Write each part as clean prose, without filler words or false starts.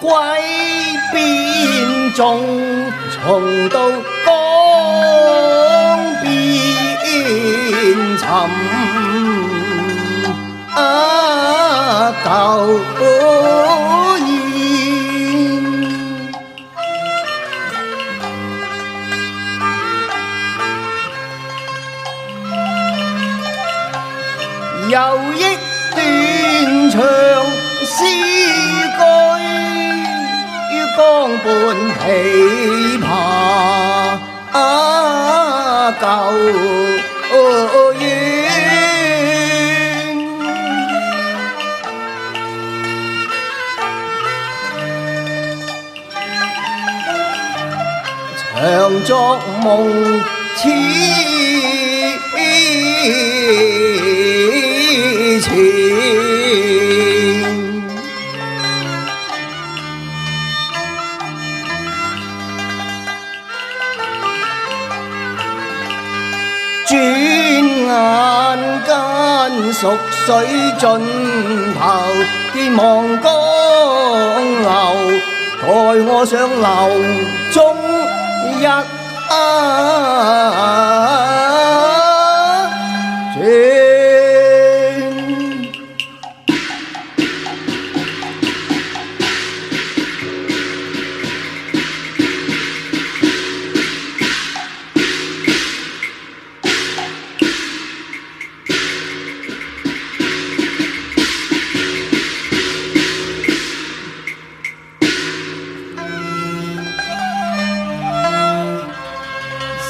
歸邊重到江邊尋舊燕。又憶斷腸詩句，江畔琵琶舊怨。長作夢痴纏，轉眼間熟水盡頭，見望江流，待我上樓中一轉。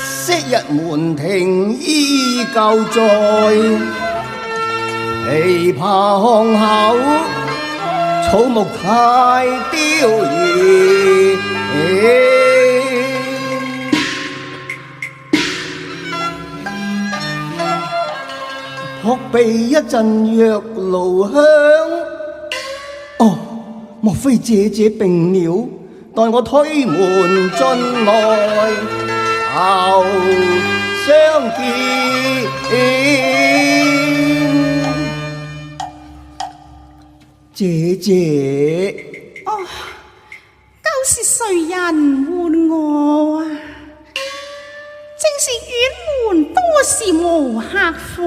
昔日門庭依舊在，琵琶巷口草木太凋謝。撲鼻一陣藥爐香，哦，莫非姐姐病了？待我推門進來，後相見。姐姐，哦，究是誰人喚我啊？正是院門多時無客房，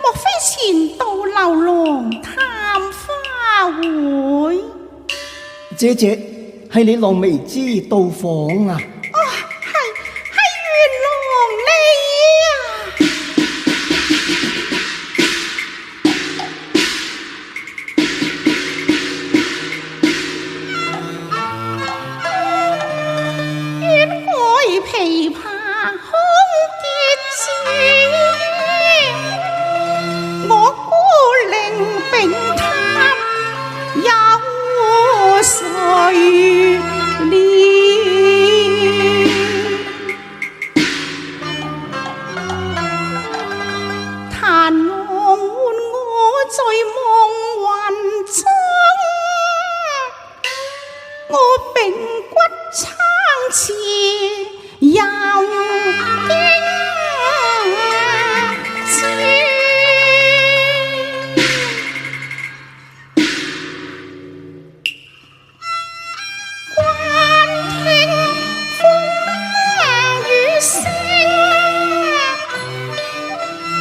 莫非前度流浪探花會？姐姐，係你浪微之到訪啊？琵琶空結枝，我孤零並探有誰憐？彈浪喚我在夢魂中，我髕骨撐持又驚知，慣聽風雨聲，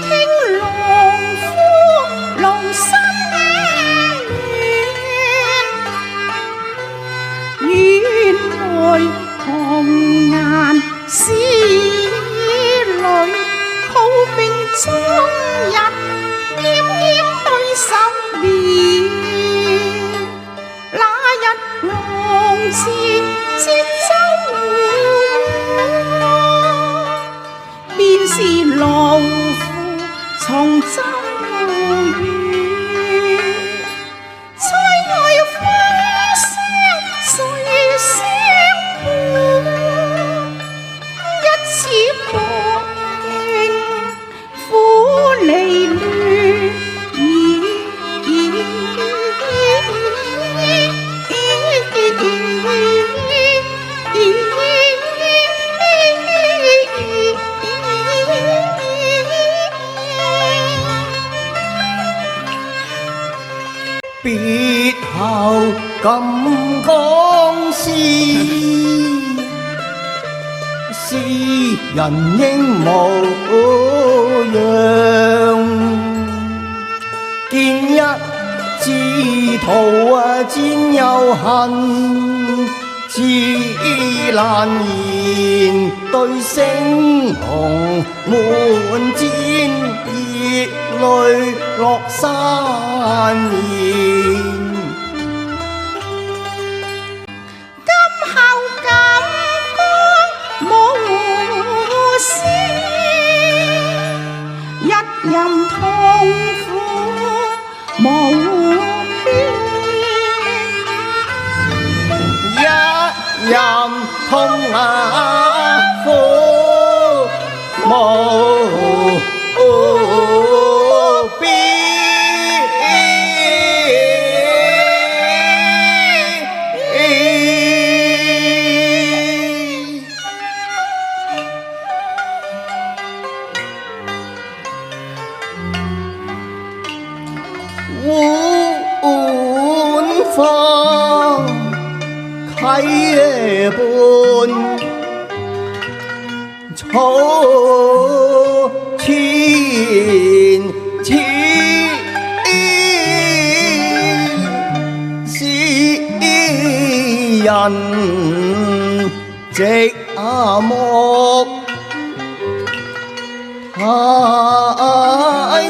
聽農夫勞心亂，原來紅顏絲淚，抱冰終日奄奄對手眠。那日浪子接舟回，便是勞夫從舟遠。塞外風聲誰聲伴？一次薄情苦離亂。別後金剛師，詩人應模樣，見一枝桃剪又恨，知難言對聲紅，滿沾熱淚落山岩。任痛苦無邊，一任痛苦無邊。碗花溪畔，草前似詩人寂寞，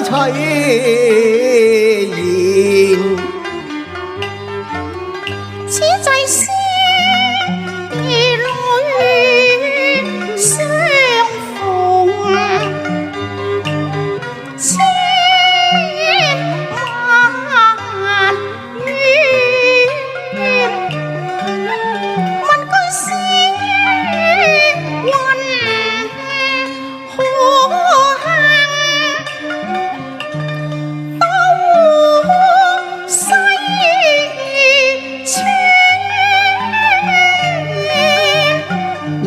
太凄此際是兒女相逢，千萬怨。問句詩雲可恨，都西村。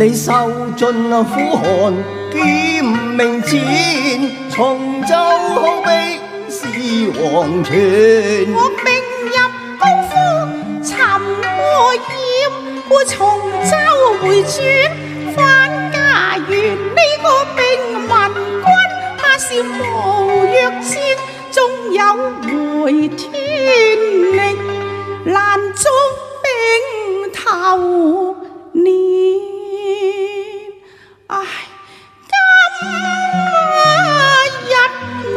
你受盡苦寒劍明戰，重奏好比是黃泉。我並入高峰尋過厭，故從州回轉返家園。呢個兵民軍怕是無藥戰，終有回天力，難捉兵頭年。唉，今日那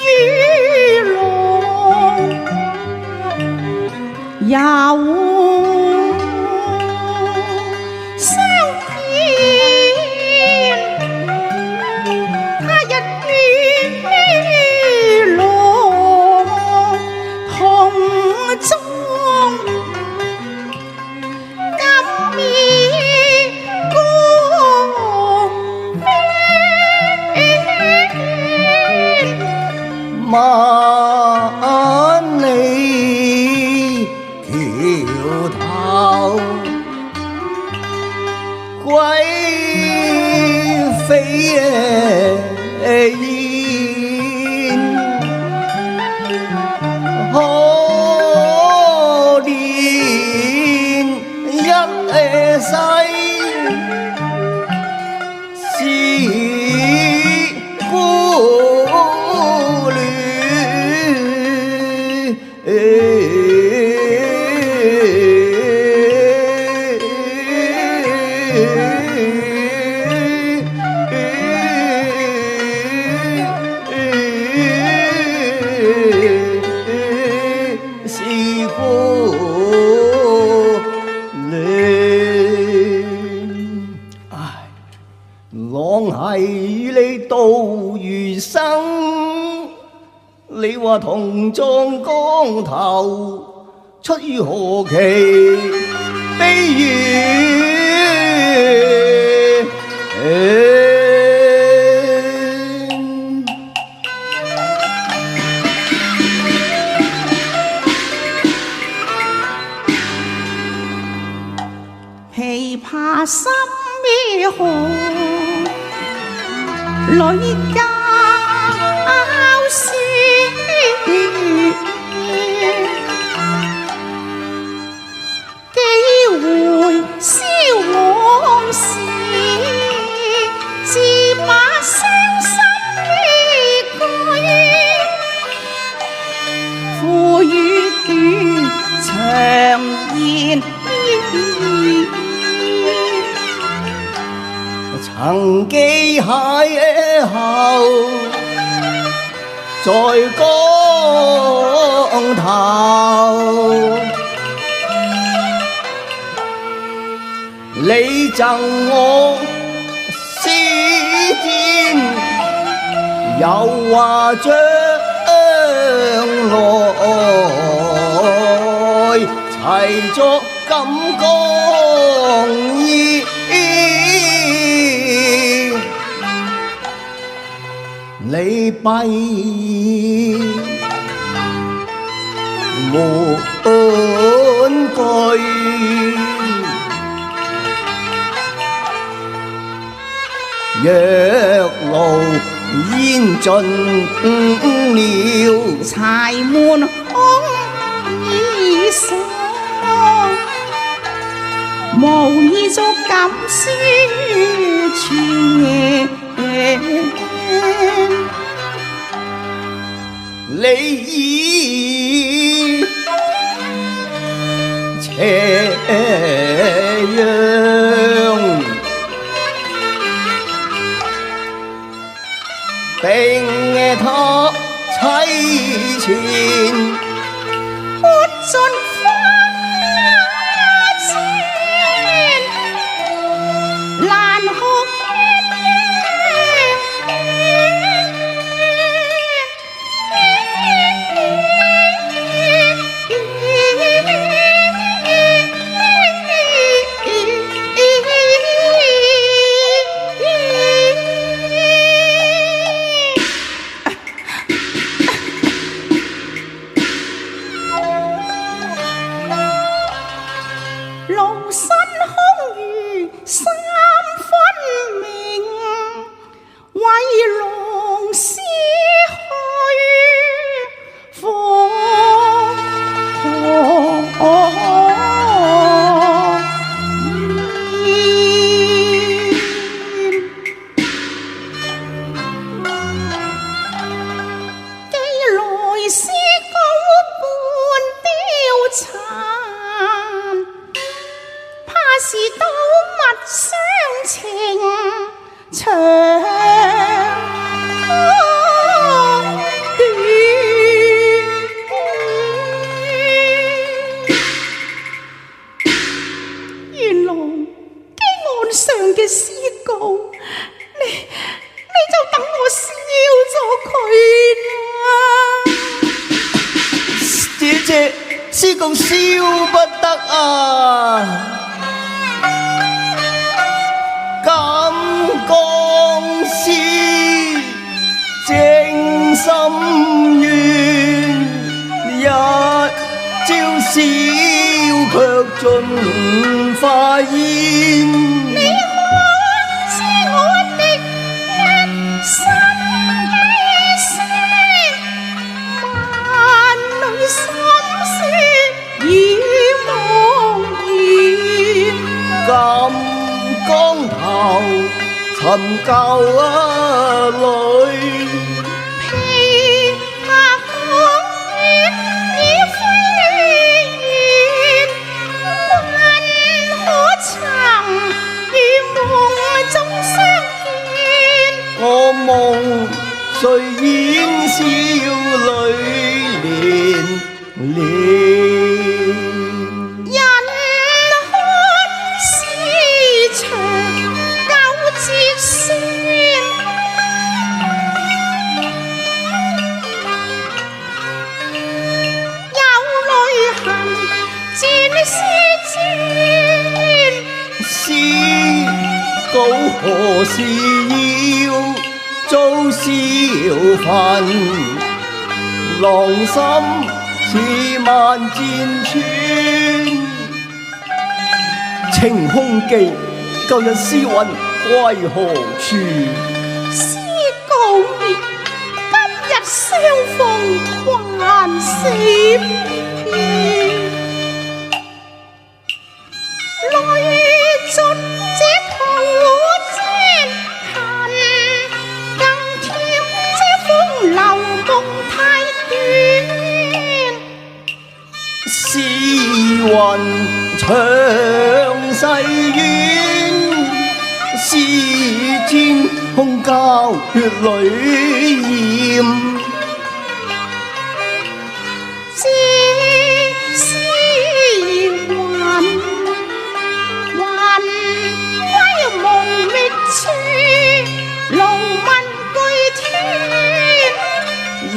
雨露又相見，他日雨露同中。萬里橋頭歸飛燕，可憐一世是孤戀。是孤戀，唉，郎係與你度餘生，你話同葬江頭，出於何其悲怨。琵琶心咩河，淚交絲。長言。曾記邂逅在江頭，你贈我詩簪，又話將來齊作錦江衣。你閉門句，若爐煙盡了，柴門空已鎖，無意作錦書傳。你以斜陽並他妻前，撥盡花錢，難學路身空餘三分明，為龍師去復既來是高半貂蟬，怕是刀密相情長短。元郎基案上嘅詩稿，你就等我燒咗佢啦。姐姐，詩稿燒不得啊！錦江詩，正心願，一朝燒卻盡化煙。你可知我的一生氣聲，萬里心酸已茫然。錦江頭尋舊侶，琵琶曲已飛遠，可曾於夢中相見？我夢誰演少女連連。人看市場九節聲，有淚痕轉書轉。詩稿何時要遭消焚？狼心似萬箭穿。晴空記，舊日詩韻歸何處？詩告別，今日相逢還是別。淚盡這途漸痕，更添這風流夢太短。雲長細遠，是天空膠血裏驗。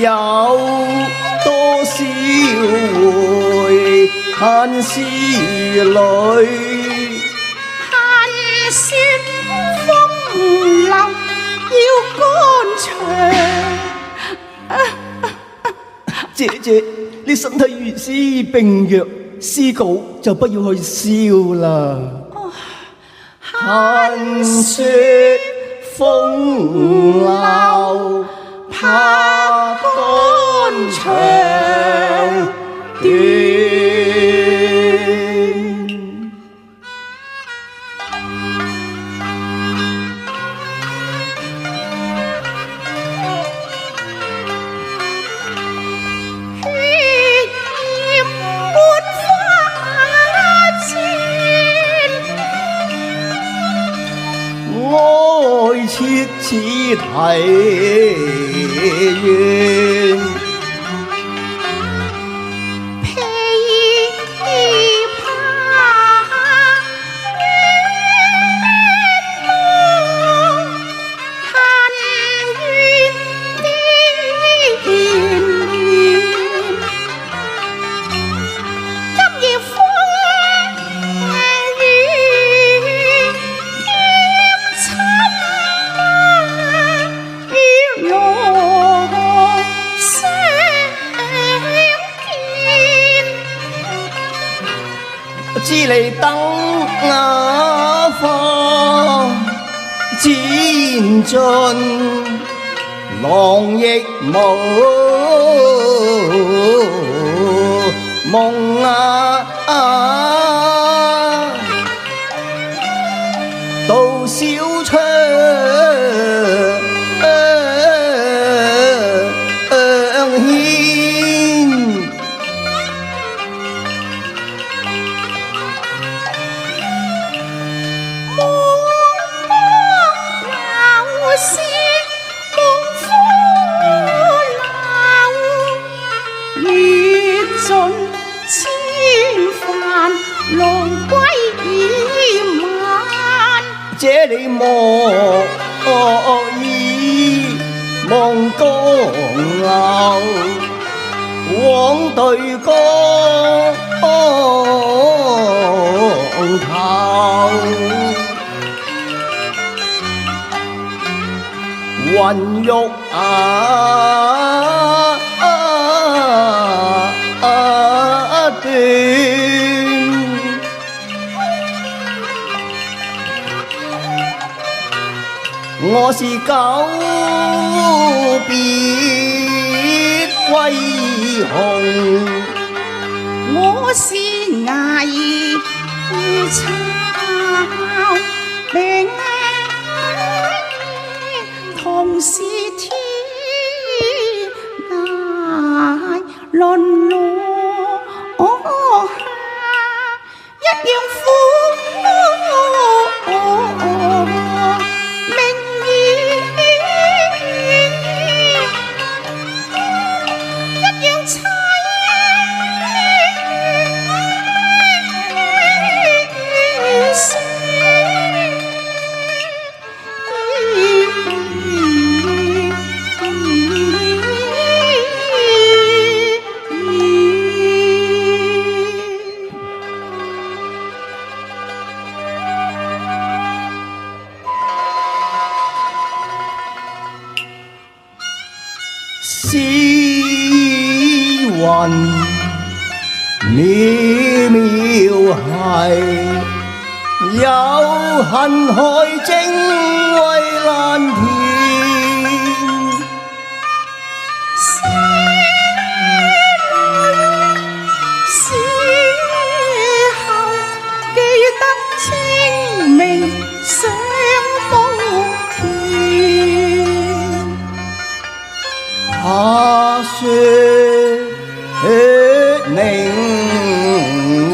有多少回恨思慮，恨說風流要肝腸。姐姐，你身體如斯病弱，詩稿就不要去燒啦。恨說風流怕肝腸斷。愛切似啼怨，琵琶恨怨的怨念，今夜風知你等雅花漸盡，郎亦無夢到小窗這里莫以望江流，往對江頭。雲玉我是久別歸鴻，我是崖巢明同是天涯淪落下，一樣苦。詩雲渺渺係，有恨海精衛難填。死後記得清明上牧田。他說明年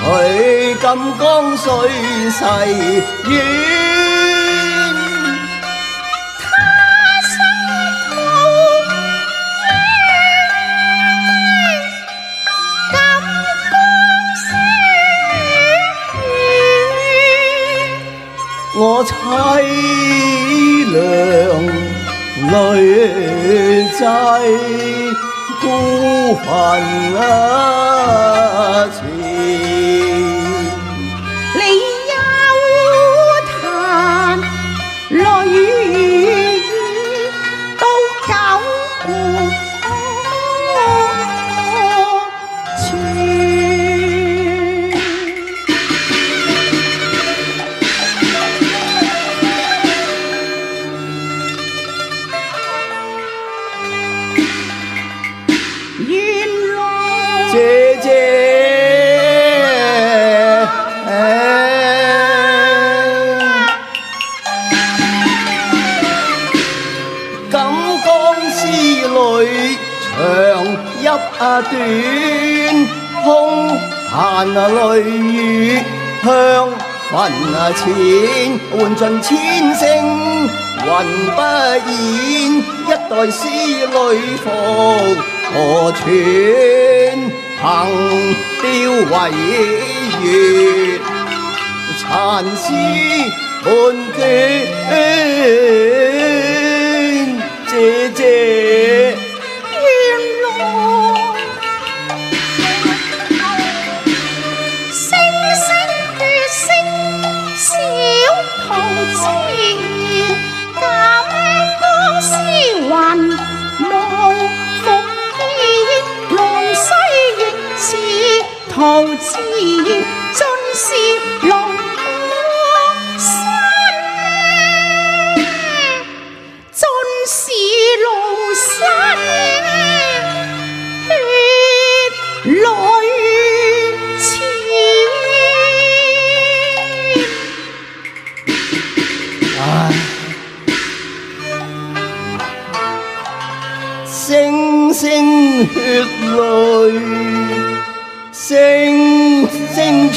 隨金剛水誓願。我凄涼女仔孤墳前，你休嘆淚雨都久存。姐姐，錦江詩裏長泣短，空盼淚雨香墳前，換盡千聲魂不現，一代詩女復何存？憑雕為月，殘絲半卷。姐姐，原來星星血色小桃枝，金剛絲雲無復見，龍須亦似桃枝，盡是龍山，盡是廬山血淚錢。星星血淚聲聲傳，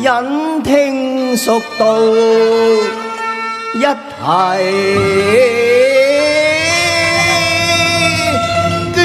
隱聽蜀道一題卷。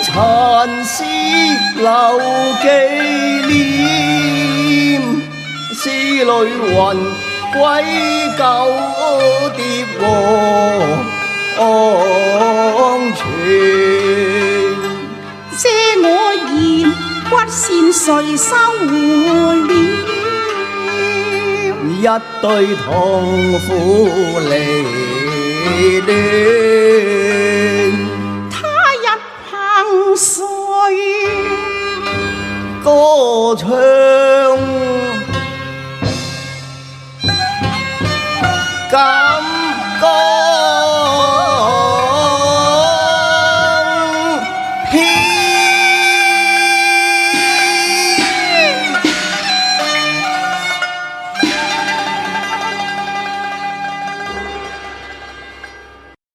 殘絲留紀念，詩裏雲歸舊蝶和安全。借我言骨線誰收斂？一對同苦離戀。